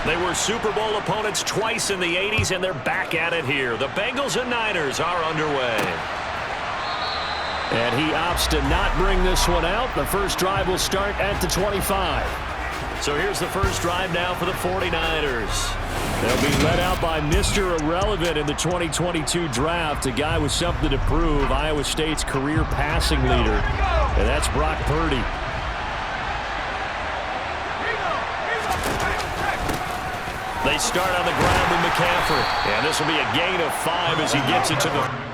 They were Super Bowl opponents twice in the 80s, and they're back at it here. The Bengals and Niners are underway. And he opts to not bring this one out. The first drive will start at the 25. So here's the first drive now for the 49ers. They'll be led out by Mr. Irrelevant in the 2022 draft, a guy with something to prove, Iowa State's career passing leader, and that's Brock Purdy. They start on the ground with McCaffrey, and this will be a gain of 5 as he gets it to the...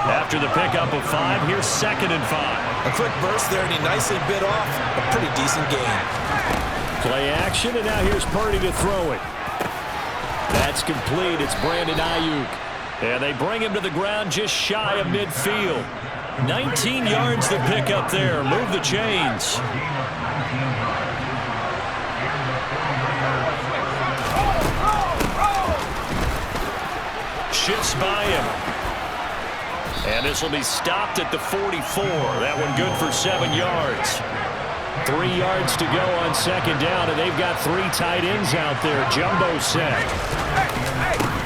After the pickup of 5, here's 2nd and 5. A quick burst there, and he nicely bit off a pretty decent gain. Play action, and now here's Purdy to throw it. That's complete. It's Brandon Ayuk. And they bring him to the ground just shy of midfield. 19 yards to pick up there. Move the chains. Shifts by him. And this will be stopped at the 44. That one good for 7 yards. 3 yards to go on 2nd down, and they've got 3 tight ends out there. Jumbo set.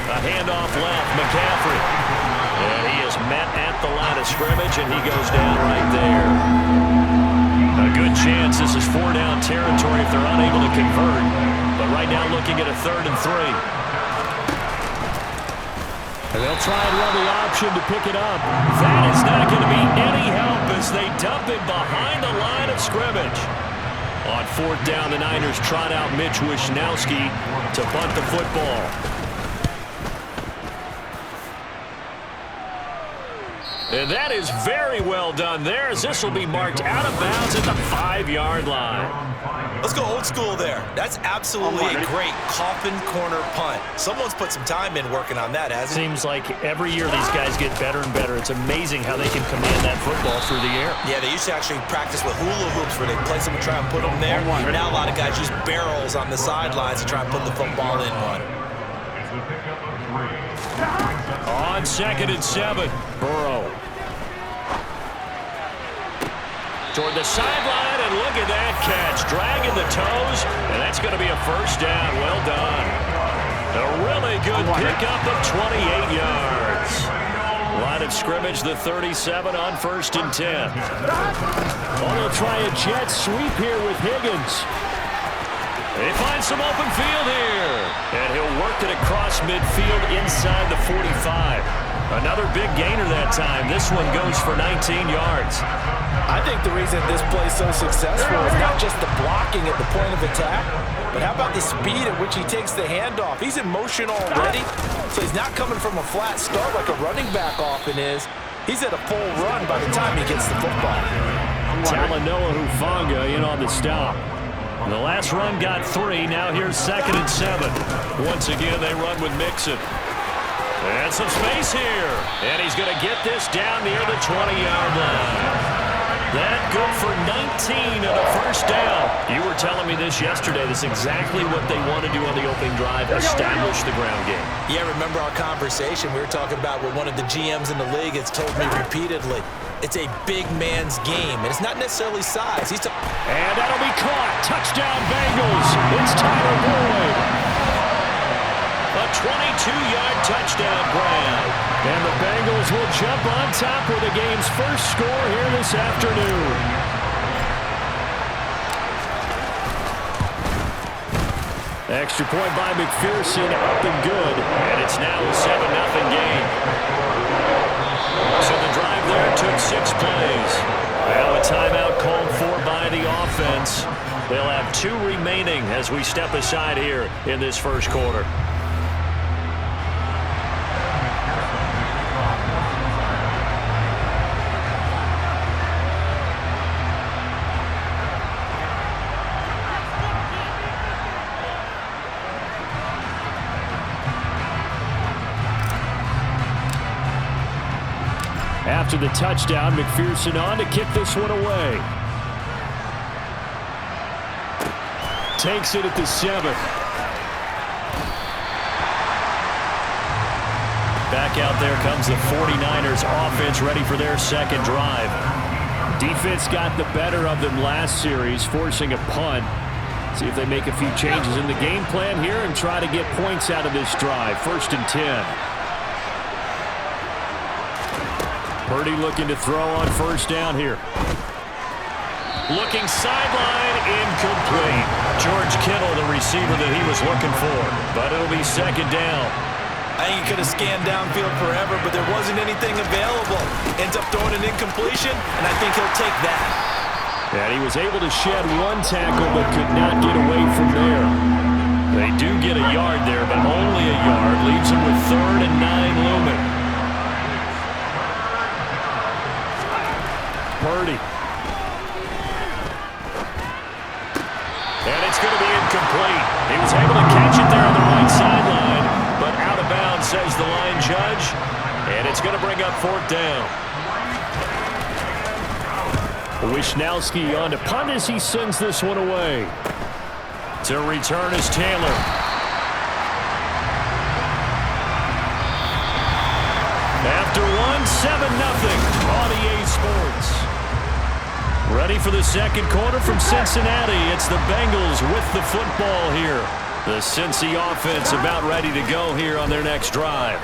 A handoff left, McCaffrey. And he is met at the line of scrimmage, and he goes down right there. A good chance this is 4-down territory if they're unable to convert. But right now looking at a 3rd and 3. And they'll try and run the option to pick it up. That is not going to be any help as they dump it behind the line of scrimmage. On 4th down, the Niners trot out Mitch Wishnowski to punt the football. And that is very well done there, as this will be marked out of bounds at the 5-yard line. Let's go old school there. That's absolutely a great coffin corner punt. Someone's put some time in working on that, hasn't it? Seems like every year these guys get better and better. It's amazing how they can command that football through the air. Yeah, they used to actually practice with hula hoops where they place them and try and put them there. Now a lot of guys use barrels on the sidelines to try and put the football in one. On 2nd and 7, Burrow. Toward the sideline, and look at that catch. Dragging the toes, and that's going to be a 1st down. Well done. A really good pickup of 28 yards. Line of scrimmage, the 37 on 1st and 10. Oh, they'll try a jet sweep here with Higgins. They find some open field here. And he'll work it across midfield inside the 45. Another big gainer that time. This one goes for 19 yards. I think the reason this play is so successful is not just the blocking at the point of attack, but how about the speed at which he takes the handoff? He's in motion already, so he's not coming from a flat start like a running back often is. He's at a full run by the time he gets the football. Talanoa Hufanga in on the stop. The last run got 3. Now here's 2nd and 7. Once again, they run with Mixon. And some space here. And he's going to get this down near the 20-yard line. That good for 19 and a 1st down. You were telling me this yesterday. This is exactly what they want to do on the opening drive, establish the ground game. Yeah, remember our conversation? We were talking about what one of the GMs in the league has told me repeatedly. It's a big man's game, and it's not necessarily size. And that'll be caught. Touchdown, Bengals. It's Tyler Boyd. A 22-yard touchdown grab. And the Bengals will jump on top with the game's first score here this afternoon. Extra point by McPherson, up and good. And it's now a 7-0 game. So the drive there took 6 plays. Well, a timeout called for by the offense. They'll have 2 remaining as we step aside here in this first quarter. After the touchdown, McPherson on to kick this one away. Takes it at the 7. Back out there comes the 49ers offense ready for their second drive. Defense got the better of them last series, forcing a punt. See if they make a few changes in the game plan here and try to get points out of this drive. 1st and 10. Purdy looking to throw on 1st down here. Looking sideline, incomplete. George Kittle, the receiver that he was looking for. But it'll be 2nd down. I think he could have scanned downfield forever, but there wasn't anything available. Ends up throwing an incompletion, and I think he'll take that. And he was able to shed 1 tackle, but could not get away from there. They do get a yard there, but only a yard. Leaves him with 3rd and 9 looming. Purdy. And it's going to be incomplete. He was able to catch it there on the right sideline, but out of bounds, says the line judge. And it's going to bring up 4th down. Wishnowski on to punt as he sends this one away. To return is Taylor. After 1-7-0 on EA Sports. Ready for the 2nd quarter from Cincinnati. It's the Bengals with the football here. The Cincy offense about ready to go here on their next drive.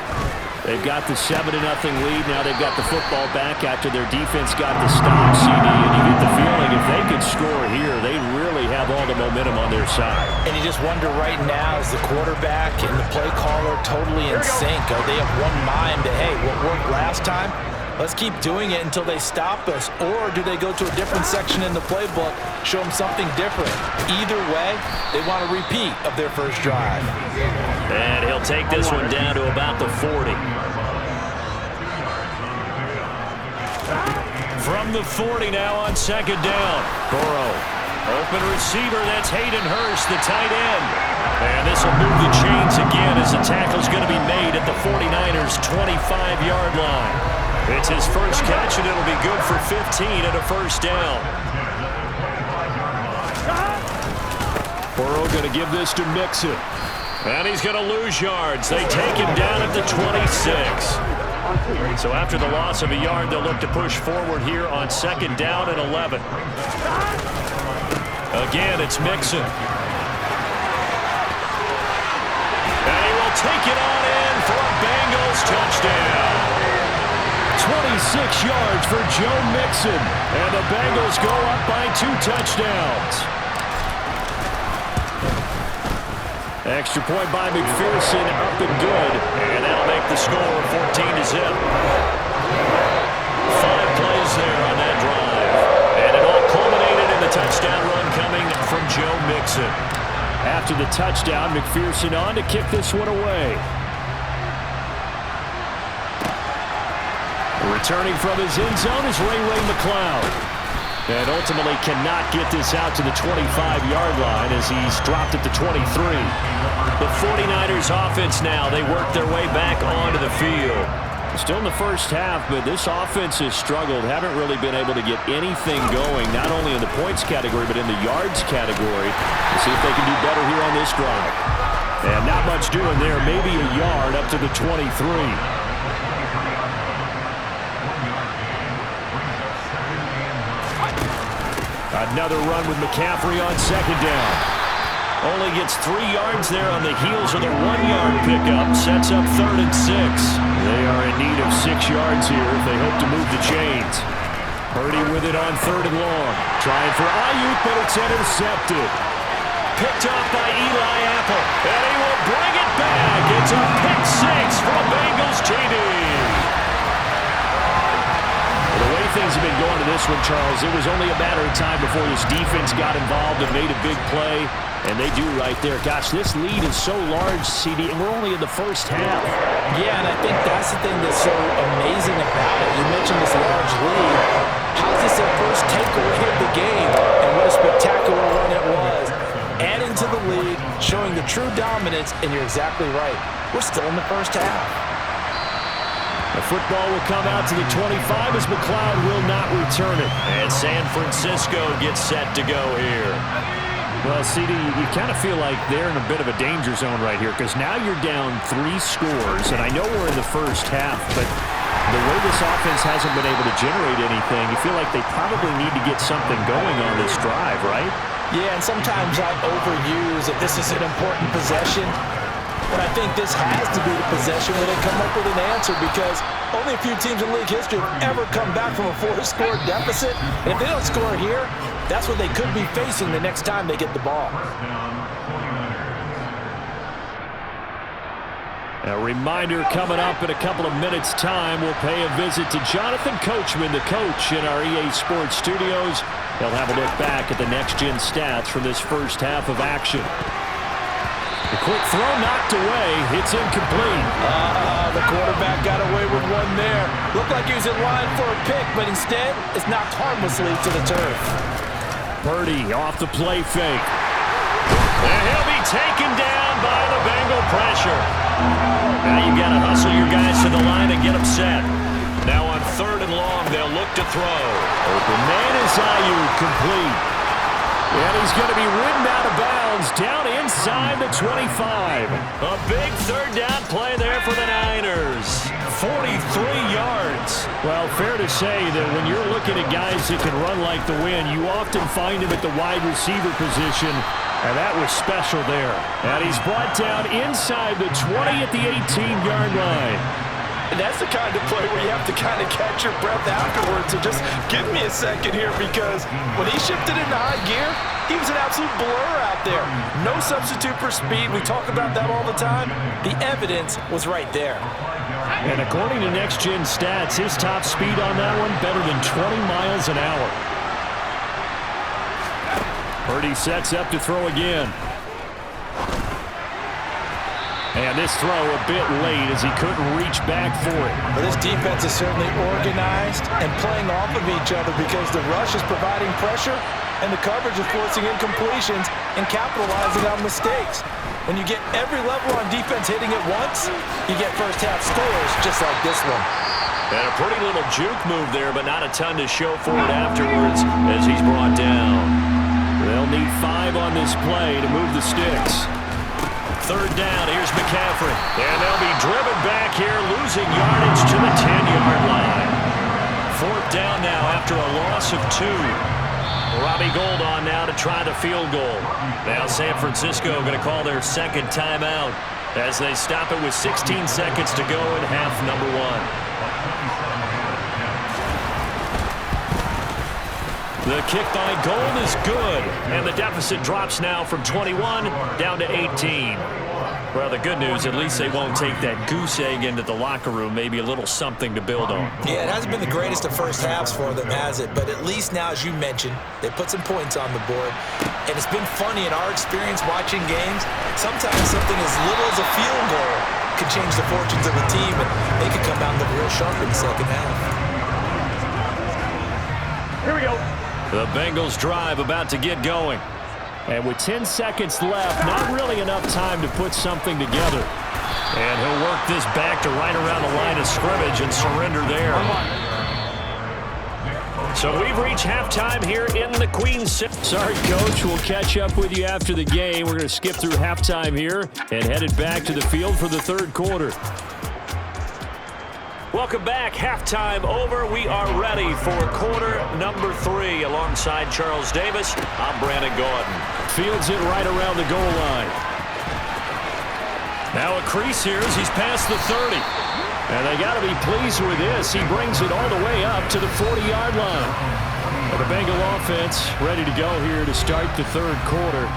They've got the 7-0 lead. Now they've got the football back after their defense got the stop, CD, and you get the feeling if they could score here, they really have all the momentum on their side. And you just wonder right now, is the quarterback and the play caller totally in sync? Are they of one mind that, hey, what worked last time? Let's keep doing it until they stop us. Or do they go to a different section in the playbook, show them something different? Either way, they want a repeat of their first drive. And he'll take this one down to about the 40. From the 40 now on 2nd down. Burrow. Open receiver, that's Hayden Hurst, the tight end. And this will move the chains again as the tackle's going to be made at the 49ers' 25-yard line. It's his first catch, and it'll be good for 15 and a 1st down. Burrow going to give this to Mixon. And he's going to lose yards. They take him down at the 26. So after the loss of a yard, they'll look to push forward here on 2nd down and 11. Again, it's Mixon. And he will take it on in for a Bengals touchdown. 26 yards for Joe Mixon. And the Bengals go up by 2 touchdowns. Extra point by McPherson, up and good. And that'll make the score 14-0. 5 plays there on that drive. And it all culminated in the touchdown run coming from Joe Mixon. After the touchdown, McPherson on to kick this one away. Returning from his end zone is Ray McCloud. And ultimately cannot get this out to the 25-yard line as he's dropped at the 23. The 49ers offense now, they work their way back onto the field. Still in the first half, but this offense has struggled. Haven't really been able to get anything going, not only in the points category, but in the yards category. We'll see if they can do better here on this drive. And not much doing there, maybe a yard up to the 23. Another run with McCaffrey on 2nd down. Only gets 3 yards there on the heels of the 1-yard pickup. Sets up 3rd and 6. They are in need of 6 yards here if they hope to move the chains. Purdy with it on 3rd and long. Trying for Ayuk, but it's intercepted. Picked off by Eli Apple. And he will bring it back. It's a pick 6 for a Bengals TD. The way things have been going to this one, Charles, it was only a matter of time before this defense got involved and made a big play, and they do right there. Gosh, this lead is so large, CD, and we're only in the first half. Yeah, and I think that's the thing that's so amazing about it. You mentioned this large lead. How's this their first takeaway of the game? And what a spectacular run it was. Adding to the lead, showing the true dominance, and you're exactly right. We're still in the first half. The football will come out to the 25 as McCloud will not return it. And San Francisco gets set to go here. Well, CD, you kind of feel like they're in a bit of a danger zone right here because now you're down 3 scores, and I know we're in the first half, but the way this offense hasn't been able to generate anything, you feel like they probably need to get something going on this drive, right? Yeah, and sometimes I overuse if this is an important possession. But I think this has to be the possession where they come up with an answer, because only a few teams in league history have ever come back from a 4-score deficit. And if they don't score here, that's what they could be facing the next time they get the ball. A reminder coming up in a couple of minutes' time. We'll pay a visit to Jonathan Coachman, the coach in our EA Sports studios. He'll have a look back at the next-gen stats from this first half of action. The quick throw knocked away. It's incomplete. The quarterback got away with one there. Looked like he was in line for a pick, but instead it's knocked harmlessly to the turf. Purdy off the play fake. And he'll be taken down by the Bengal pressure. Now you got to hustle your guys to the line and get them set. Now on 3rd and long, they'll look to throw. Open man is Ayuk, complete. And he's going to be ridden out of bounds down inside the 25. A big 3rd down play there for the Niners. 43 yards. Well, fair to say that when you're looking at guys that can run like the wind, you often find him at the wide receiver position. And that was special there. And he's brought down inside the 20 at the 18-yard line. And that's the kind of play where you have to kind of catch your breath afterwards. So just give me a second here, because when he shifted into high gear, he was an absolute blur out there. No substitute for speed. We talk about that all the time. The evidence was right there. And according to next-gen stats, his top speed on that one better than 20 miles an hour. Purdy sets up to throw again. And this throw a bit late as he couldn't reach back for it. Well, this defense is certainly organized and playing off of each other, because the rush is providing pressure and the coverage is forcing incompletions and capitalizing on mistakes. When you get every level on defense hitting at once, you get first-half scores just like this one. And a pretty little juke move there, but not a ton to show for it afterwards as he's brought down. They'll need 5 on this play to move the sticks. 3rd down, here's McCaffrey. And they'll be driven back here, losing yardage to the 10-yard line. 4th down now after a loss of 2. Robbie Gould on now to try the field goal. Now San Francisco going to call their 2nd timeout as they stop it with 16 seconds to go in half number 1. The kick by Gould is good, and the deficit drops now from 21 down to 18. Well, the good news, at least they won't take that goose egg into the locker room. Maybe a little something to build on. Yeah, it hasn't been the greatest of first halves for them, has it? But at least now, as you mentioned, they put some points on the board. And it's been funny in our experience watching games. Sometimes something as little as a field goal can change the fortunes of a team, and they could come out and look real sharp in the second half. Here we go. The Bengals drive about to get going. And with 10 seconds left, not really enough time to put something together. And he'll work this back to right around the line of scrimmage and surrender there. So we've reached halftime here in the Queen City. Sorry, Coach. We'll catch up with you after the game. We're going to skip through halftime here and headed back to the field for the 3rd quarter. Welcome back. Halftime over. We are ready for quarter number 3. Alongside Charles Davis, I'm Brandon Gordon. Fields it right around the goal line. Now a crease here as he's past the 30. And they got to be pleased with this. He brings it all the way up to the 40-yard line. And the Bengal offense ready to go here to start the 3rd quarter.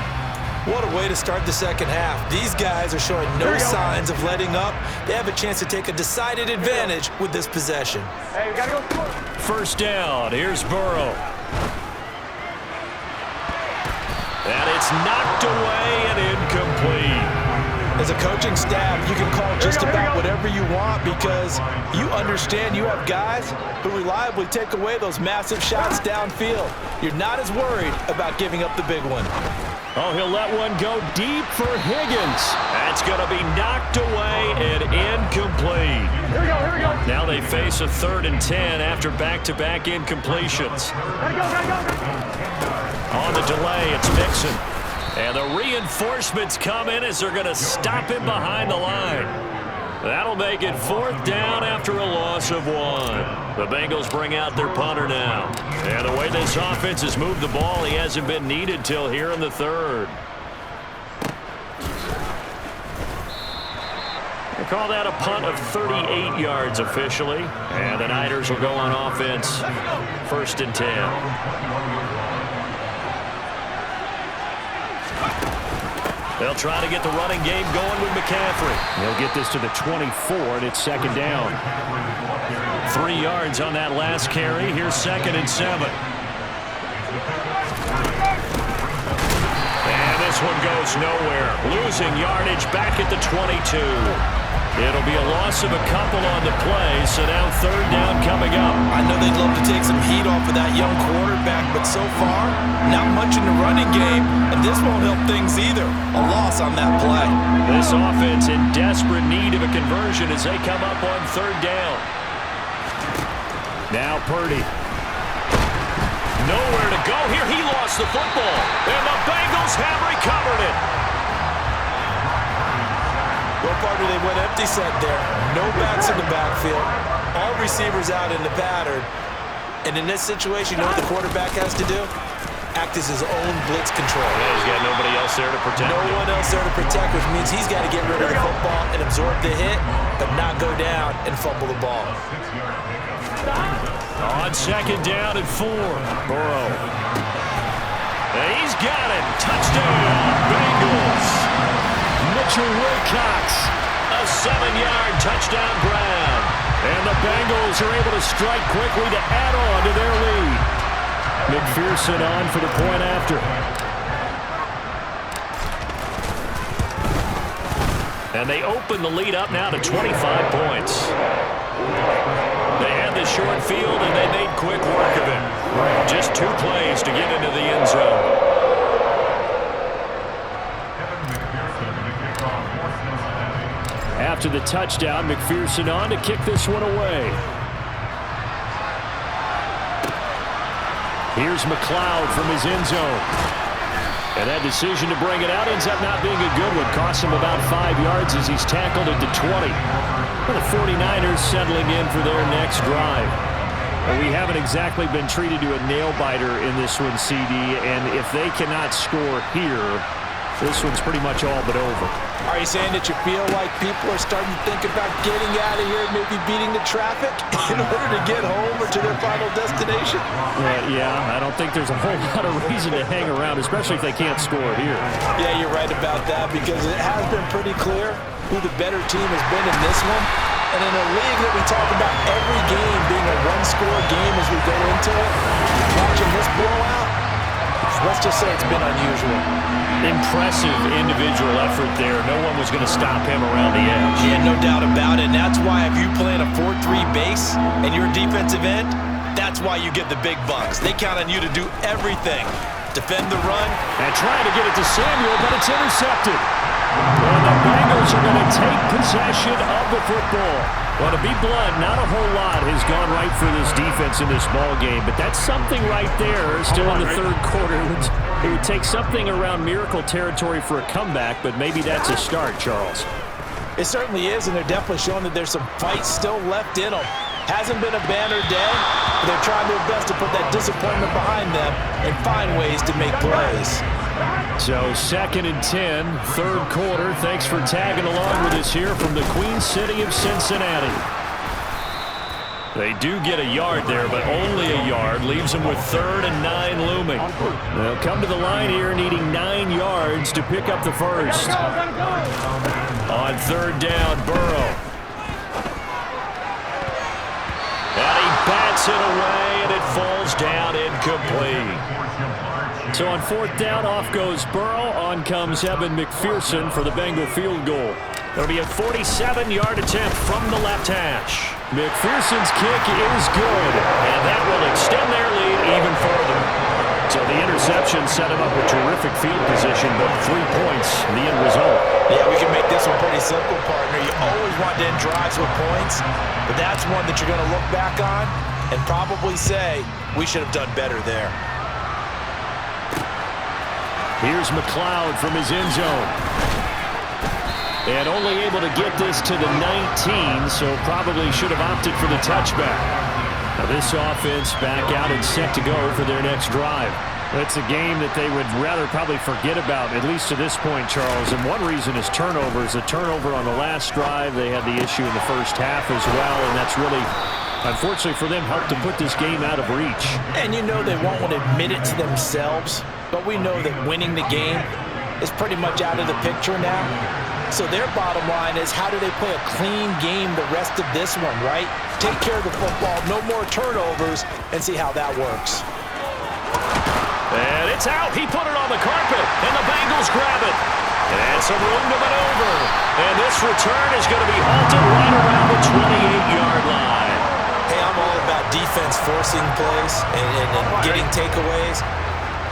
What a way to start the second half. These guys are showing no signs of letting up. They have a chance to take a decided advantage with this possession. Hey, we gotta go. 1st down. Here's Burrow. And it's knocked away and incomplete. As a coaching staff, you can call just about whatever you want, because you understand you have guys who reliably take away those massive shots downfield. You're not as worried about giving up the big one. Oh, he'll let one go deep for Higgins. That's going to be knocked away and incomplete. Here we go. Now they face a 3rd and 10 after back-to-back incompletions. Gotta go. On the delay, it's Mixon. And the reinforcements come in as they're going to stop him behind the line. That'll make it 4th down after a loss of 1. The Bengals bring out their punter now. And the way this offense has moved the ball, he hasn't been needed till here in the 3rd. They call that a punt of 38 yards officially. And the Niners will go on offense 1st and 10. They'll try to get the running game going with McCaffrey. They'll get this to the 24, and it's 2nd down. 3 yards on that last carry. Here's 2nd and 7. And this one goes nowhere. Losing yardage back at the 22. It'll be a loss of a couple on the play, so now 3rd down coming up. I know they'd love to take some heat off of that young quarterback, but so far, not much in the running game, and this won't help things either. A loss on that play. This offense in desperate need of a conversion as they come up on 3rd down. Now Purdy. Nowhere to go here. He lost the football, and the Bengals have recovered it. Well, partner, they went empty set there. No backs in the backfield. All receivers out in the pattern. And in this situation, you know what the quarterback has to do? Act as his own blitz control. Yeah, he's got nobody else there to protect him. No one else there to protect, which means he's got to get rid of the football and absorb the hit, but not go down and fumble the ball. On 2nd down and 4. Burrow. And he's got it. Touchdown, Bengals. Mitchell Wilcox, a 7-yard touchdown grab. And the Bengals are able to strike quickly to add on to their lead. McPherson on for the point after. And they open the lead up now to 25 points. They had the short field, and they made quick work of it. Just 2 plays to get into the end zone. After the touchdown, McPherson on to kick this one away. Here's McLeod from his end zone. And that decision to bring it out ends up not being a good one. Costs him about 5 yards as he's tackled at the 20. And the 49ers settling in for their next drive. And we haven't exactly been treated to a nail-biter in this one, CD. And if they cannot score here, this one's pretty much all but over. Are you saying that you feel like people are starting to think about getting out of here and maybe beating the traffic in order to get home or to their final destination? Yeah, I don't think there's a whole lot of reason to hang around, especially if they can't score here. Yeah, you're right about that because it has been pretty clear who the better team has been in this one. And in a league that we talk about every game being a one-score game as we go into it, watching this blowout, let's just say it's been unusual. Impressive individual effort there. No one was going to stop him around the edge. Yeah, no doubt about it. And that's why if you play in a 4-3 base and you're a defensive end, that's why you get the big bucks. They count on you to do everything. Defend the run. And trying to get it to Samuel, but it's intercepted. And the Bengals are going to take possession of the football. Well, to be blunt, not a whole lot has gone right for this defense in this ball game, but that's something right there. Still in the 3rd quarter. It would take something around miracle territory for a comeback, but maybe that's a start, Charles. It certainly is, and they're definitely showing that there's some fight still left in them. Hasn't been a banner day, but they're trying their best to put that disappointment behind them and find ways to make plays. So 2nd and 10, 3rd quarter. Thanks for tagging along with us here from the Queen City of Cincinnati. They do get a yard there, but only a yard. Leaves them with 3rd and 9 looming. They'll come to the line here needing 9 yards to pick up the first. On 3rd down, Burrow. And he bats it away, and it falls down incomplete. So on 4th down, off goes Burrow. On comes Evan McPherson for the Bengal field goal. It'll be a 47-yard attempt from the left hash. McPherson's kick is good. And that will extend their lead even further. So the interception set him up with terrific field position, but 3 points, the end result. Yeah, we can make this one pretty simple, partner. You always want to end drives with points, but that's one that you're going to look back on and probably say, we should have done better there. Here's McLeod from his end zone. And only able to get this to the 19, so probably should have opted for the touchback. Now this offense back out and set to go for their next drive. It's a game that they would rather probably forget about, at least to this point, Charles. And one reason is turnovers. A turnover on the last drive. They had the issue in the first half as well, and that's really, unfortunately for them, helped to put this game out of reach. And you know they won't want to admit it to themselves, but we know that winning the game is pretty much out of the picture now. So their bottom line is, how do they play a clean game the rest of this one, right? Take care of the football, no more turnovers, and see how that works. And it's out. He put it on the carpet, and the Bengals grab it. And some room to maneuver. And this return is going to be halted right around the 28-yard line. Hey, I'm all about defense forcing plays and getting takeaways.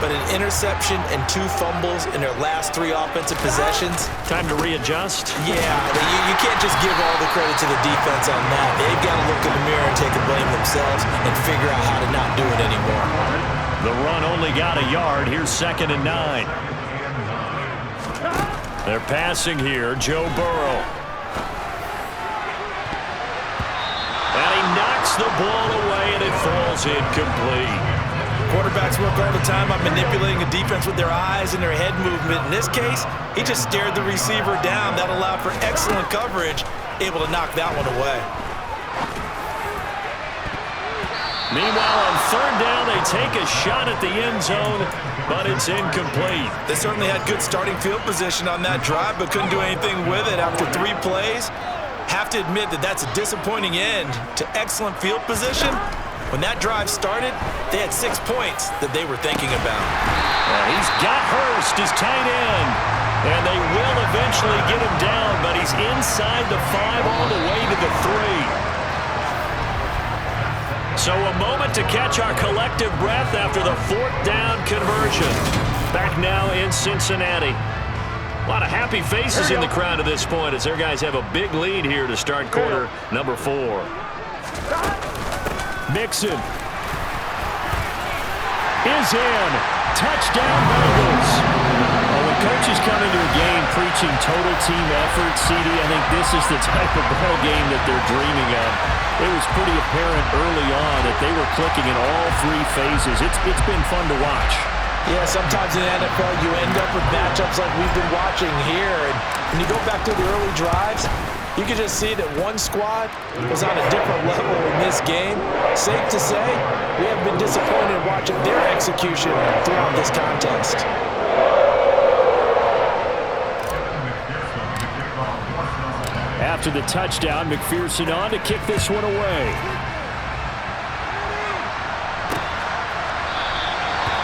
But an interception and 2 fumbles in their last 3 offensive possessions. Time to readjust. Yeah, you can't just give all the credit to the defense on that. They've got to look in the mirror and take the blame themselves and figure out how to not do it anymore. The run only got a yard. Here's 2nd and 9. They're passing here. Joe Burrow. And he knocks the ball away, and it falls incomplete. Quarterbacks work all the time on manipulating a defense with their eyes and their head movement. In this case, he just stared the receiver down. That allowed for excellent coverage, able to knock that one away. Meanwhile, on 3rd down, they take a shot at the end zone, but it's incomplete. They certainly had good starting field position on that drive, but couldn't do anything with it after 3 plays. Have to admit that that's a disappointing end to excellent field position. When that drive started, they had 6 points that they were thinking about. He's got Hurst, his tight end, and they will eventually get him down, but he's inside the 5 all the way to the 3. So a moment to catch our collective breath after the 4th down conversion. Back now in Cincinnati. A lot of happy faces in the crowd at this point as their guys have a big lead here to start quarter number 4. Mixon is in. Touchdown Bengals. Well, when coaches come into a game preaching total team effort, CD, I think this is the type of ball game that they're dreaming of. It was pretty apparent early on that they were clicking in all 3 phases. It's been fun to watch. Yeah, sometimes in the NFL you end up with matchups like we've been watching here. And when you go back to the early drives, you can just see that one squad was on a different level in this game. Safe to say, we have been disappointed watching their execution throughout this contest. After the touchdown, McPherson on to kick this one away.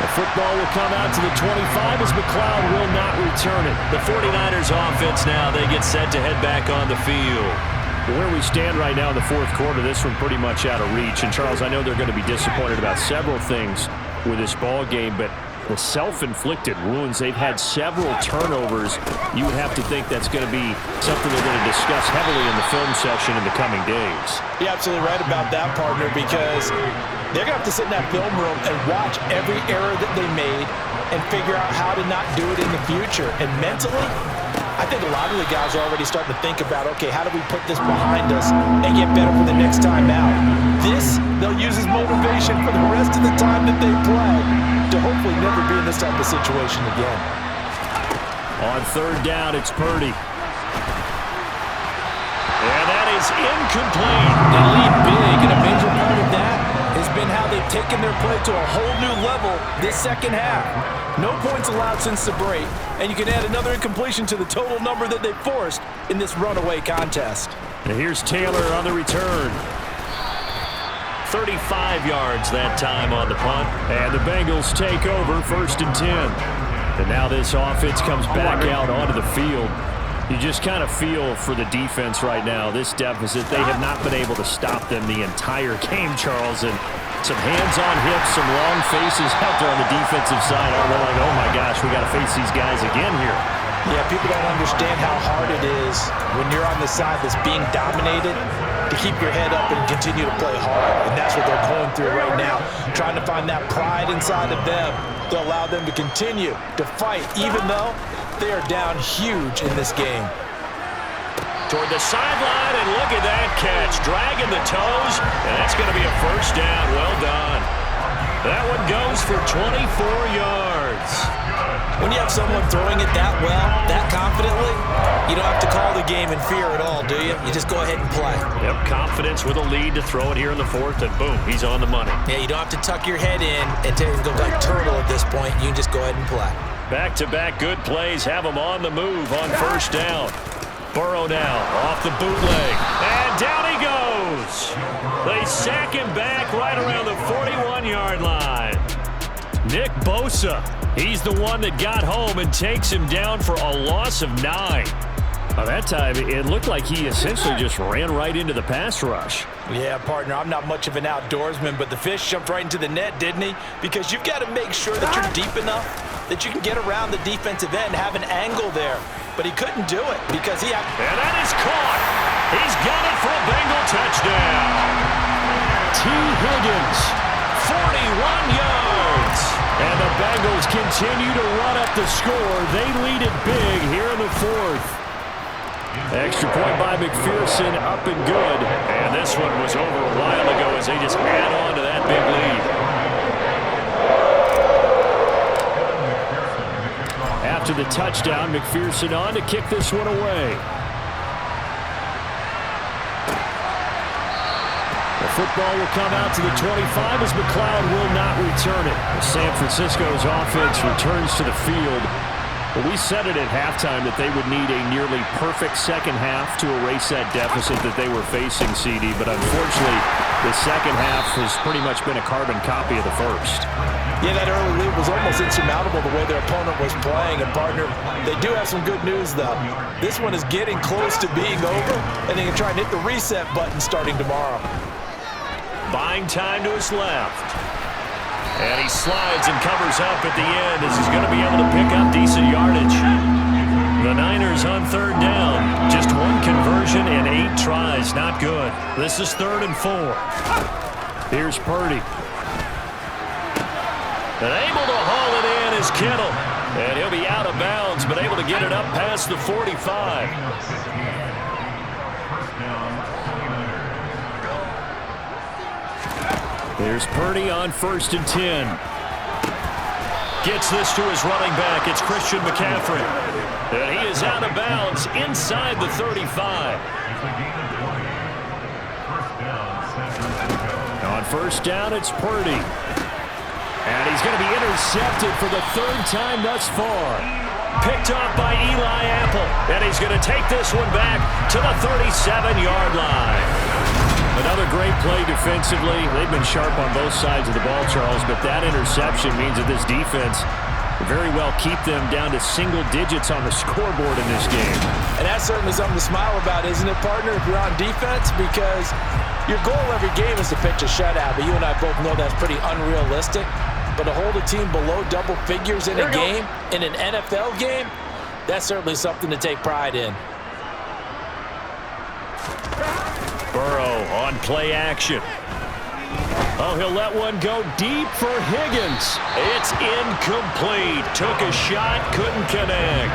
The football will come out to the 25 as McLeod will not return it. The 49ers offense now, they get set to head back on the field. Where we stand right now in the 4th quarter, this one pretty much out of reach. And, Charles, I know they're going to be disappointed about several things with this ball game, but the self-inflicted wounds, they've had several turnovers. You would have to think that's going to be something they're going to discuss heavily in the film session in the coming days. You're absolutely right about that, partner, because they're going to have to sit in that film room and watch every error that they made and figure out how to not do it in the future. And mentally, I think a lot of the guys are already starting to think about, okay, how do we put this behind us and get better for the next time out? This, they'll use as motivation for the rest of the time that they play to hopefully never be in this type of situation again. On 3rd down, it's Purdy. And that is incomplete. They lead big, and a major part of that has been how they've taken their play to a whole new level this second half. No points allowed since the break, and you can add another incompletion to the total number that they forced in this runaway contest. And here's Taylor on the return. 35 yards that time on the punt. And the Bengals take over 1st and 10. And now this offense comes back out onto the field. You just kind of feel for the defense right now. This deficit, they have not been able to stop them the entire game, Charles. And some hands on hips, some long faces out there on the defensive side. They're like, oh my gosh, we got to face these guys again here. Yeah, people don't understand how hard it is when you're on the side that's being dominated to keep your head up and continue to play hard. And that's what they're going through right now, trying to find that pride inside of them to allow them to continue to fight, even though they are down huge in this game. Toward the sideline, and look at that catch. Dragging the toes, and that's going to be a first down. Well done. That one goes for 24 yards. When you have someone throwing it that well, that confidently, you don't have to call the game in fear at all, do you? You just go ahead and play. Yep, confidence with a lead to throw it here in the fourth, and boom, he's on the money. Yeah, you don't have to tuck your head in and go like turtle at this point. You can just go ahead and play. Back-to-back good plays have him on the move on first down. Burrow now off the bootleg, and down he goes. They sack him back right around the 41-yard line. Nick Bosa, he's the one that got home and takes him down for a loss of 9. By that time, it looked like he essentially just ran right into the pass rush. Yeah, partner, I'm not much of an outdoorsman, but the fish jumped right into the net, didn't he? Because you've got to make sure that you're deep enough that you can get around the defensive end, have an angle there. But he couldn't do it because he had... And that is caught. He's got it for a Bengal touchdown. T. Higgins, 41 yards. and the Bengals continue to run up the score. They lead it big here in the fourth. Extra point by McPherson, up and good. And this one was over a while ago as they just add on to that big lead. After the touchdown, McPherson on to kick this one away. The football will come out to the 25 as McLeod will not return it. San Francisco's offense returns to the field. Well, we said it at halftime that they would need a nearly perfect second half to erase that deficit that they were facing, CD. But unfortunately, the second half has pretty much been a carbon copy of the first. Yeah, that early lead was almost insurmountable the way their opponent was playing. And, partner, they do have some good news, though. This one is getting close to being over, and they can try and hit the reset button starting tomorrow. Buying time to his left. And he slides and covers up at the end as he's going to be able to pick up decent yardage. The Niners on third down. Just one conversion and 8 tries. Not good. This is 3rd and 4. Here's Purdy. And able to haul it in is Kittle. And he'll be out of bounds, but able to get it up past the 45. There's Purdy on 1st and 10. Gets this to his running back. It's Christian McCaffrey. And he is out of bounds inside the 35. On 1st down, it's Purdy. And he's going to be intercepted for the 3rd time thus far. Picked off by Eli Apple. And he's going to take this one back to the 37-yard line. Another great play defensively. They've been sharp on both sides of the ball, Charles, but that interception means that this defense will very well keep them down to single digits on the scoreboard in this game. And that's certainly something to smile about, isn't it, partner, if you're on defense? Because your goal every game is to pitch a shutout, but you and I both know that's pretty unrealistic. But to hold a team below double figures in a game, in an NFL game, that's certainly something to take pride in. Burrow on play action. Oh, he'll let one go deep for Higgins. It's incomplete. Took a shot, couldn't connect.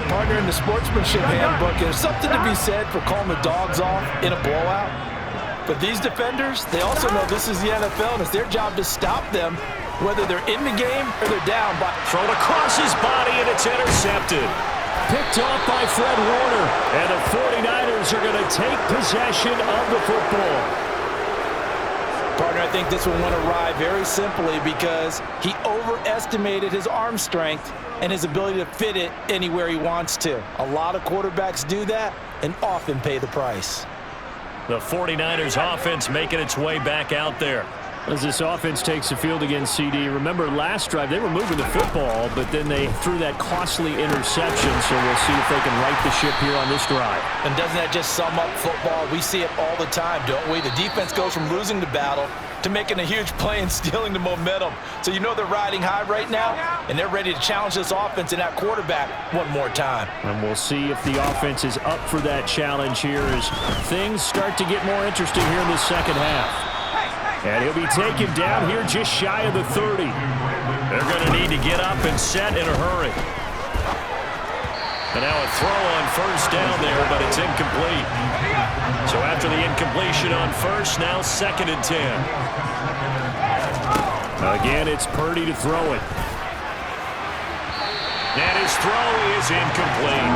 Partner, in the sportsmanship handbook, there's something to be said for calling the dogs off in a blowout. But these defenders, they also know this is the NFL, and it's their job to stop them, whether they're in the game or they're down. Thrown across his body, and it's intercepted. Picked off by Fred Warner. And the 49ers are going to take possession of the football. Partner, I think this one went awry very simply because he overestimated his arm strength and his ability to fit it anywhere he wants to. A lot of quarterbacks do that and often pay the price. The 49ers offense making its way back out there. As this offense takes the field against CD, remember last drive they were moving the football, but then they threw that costly interception, so we'll see if they can right the ship here on this drive. And doesn't that just sum up football? We see it all the time, don't we? The defense goes from losing the battle to making a huge play and stealing the momentum. So you know they're riding high right now, and they're ready to challenge this offense and that quarterback one more time. And we'll see if the offense is up for that challenge here as things start to get more interesting here in the second half. And he'll be taken down here just shy of the 30. They're going to need to get up and set in a hurry. And now a throw on first down there, but it's incomplete. So after the incompletion on first, now 2nd and 10. Again, it's Purdy to throw it. And his throw is incomplete.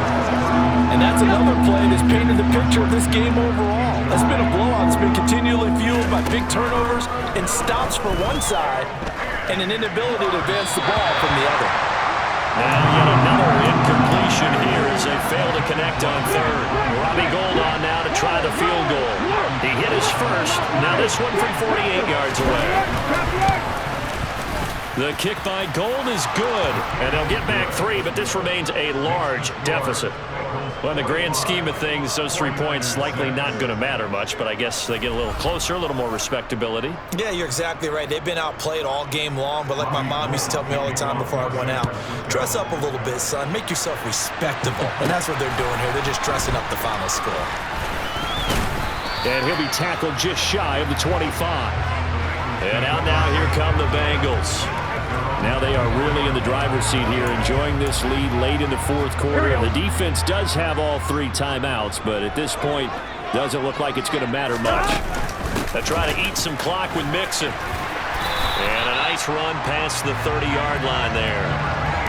And that's another play that's painted the picture of this game overall. It's been a blowout. It's been continually fueled by big turnovers and stops for one side and an inability to advance the ball from the other. Now yet another incompletion here as they fail to connect on third. Robbie Gould on now to try the field goal. He hit his first. Now this one from 48 yards away. The kick by Gould is good, and they'll get back 3, but this remains a large deficit. Well, in the grand scheme of things, those 3 points likely not going to matter much, but I guess they get a little closer, a little more respectability. Yeah, you're exactly right. They've been outplayed all game long, but like my mom used to tell me all the time before I went out, dress up a little bit, son. Make yourself respectable. And that's what they're doing here. They're just dressing up the final score. And he'll be tackled just shy of the 25. And out now, here come the Bengals. Now they are really in the driver's seat here, enjoying this lead late in the 4th quarter. And the defense does have all 3 timeouts, but at this point, doesn't look like it's going to matter much. They try to eat some clock with Mixon. And a nice run past the 30-yard line there.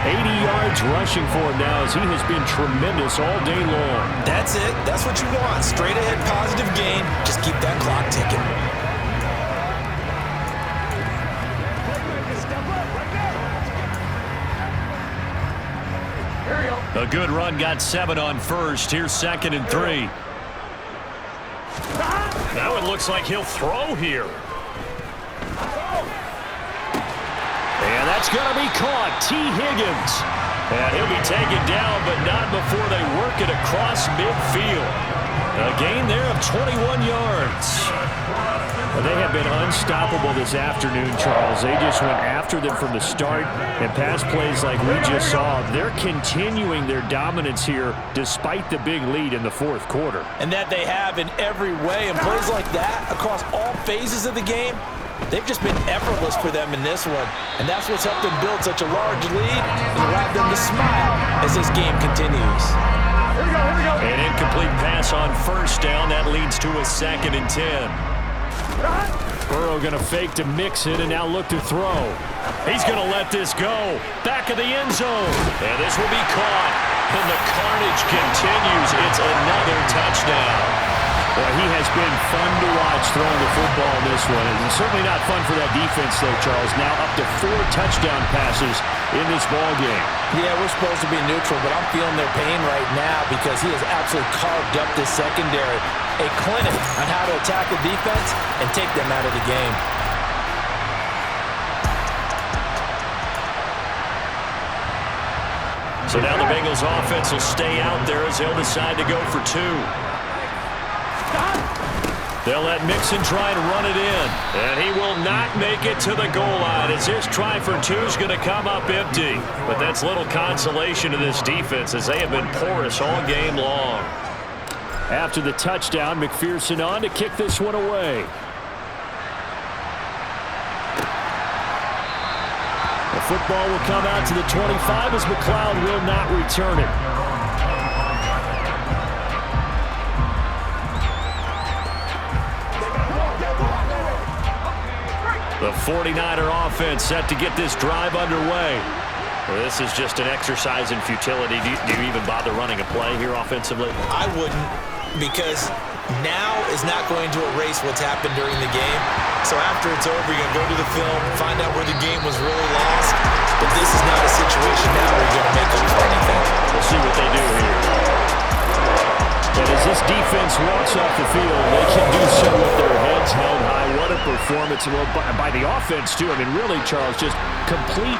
80 yards rushing for him now as he has been tremendous all day long. That's it. That's what you want. Straight ahead positive gain. Just keep that clock ticking. A good run, got 7 on first. Here's 2nd and 3. Now it looks like he'll throw here. And that's going to be caught. T. Higgins. And he'll be taken down, but not before they work it across midfield. A gain there of 21 yards. Well, they have been unstoppable this afternoon, Charles. They just went after them from the start, and pass plays like we just saw. They're continuing their dominance here despite the big lead in the 4th quarter. And that they have in every way. And plays like that across all phases of the game, they've just been effortless for them in this one. And that's what's helped them build such a large lead and allowed them to smile as this game continues. Here we go, here we go. An incomplete pass on first down. That leads to a 2nd and 10. Burrow going to fake to Mixon and now look to throw. He's going to let this go. Back of the end zone. And this will be caught. And the carnage continues. It's another touchdown. Well, he has been fun to watch throwing the football in this one. And certainly not fun for that defense, though, Charles. Now up to 4 touchdown passes in this ball game. Yeah, we're supposed to be neutral, but I'm feeling their pain right now because he has absolutely carved up this secondary. A clinic on how to attack the defense and take them out of the game. So now the Bengals offense will stay out there as they'll decide to go for 2. They'll let Mixon try to run it in. And he will not make it to the goal line as his try for 2 is going to come up empty. But that's little consolation to this defense as they have been porous all game long. After the touchdown, McPherson on to kick this one away. The football will come out to the 25 as McLeod will not return it. The 49er offense set to get this drive underway. Well, this is just an exercise in futility. Do you even bother running a play here offensively? I wouldn't, because now is not going to erase what's happened during the game. So after it's over, you're going to go to the film, find out where the game was really lost. But this is not a situation now where you're going to make up for anything. We'll see what they do here. And as this defense walks off the field, they can do so with their heads held high. What a performance by the offense, too. I mean, really, Charles, just complete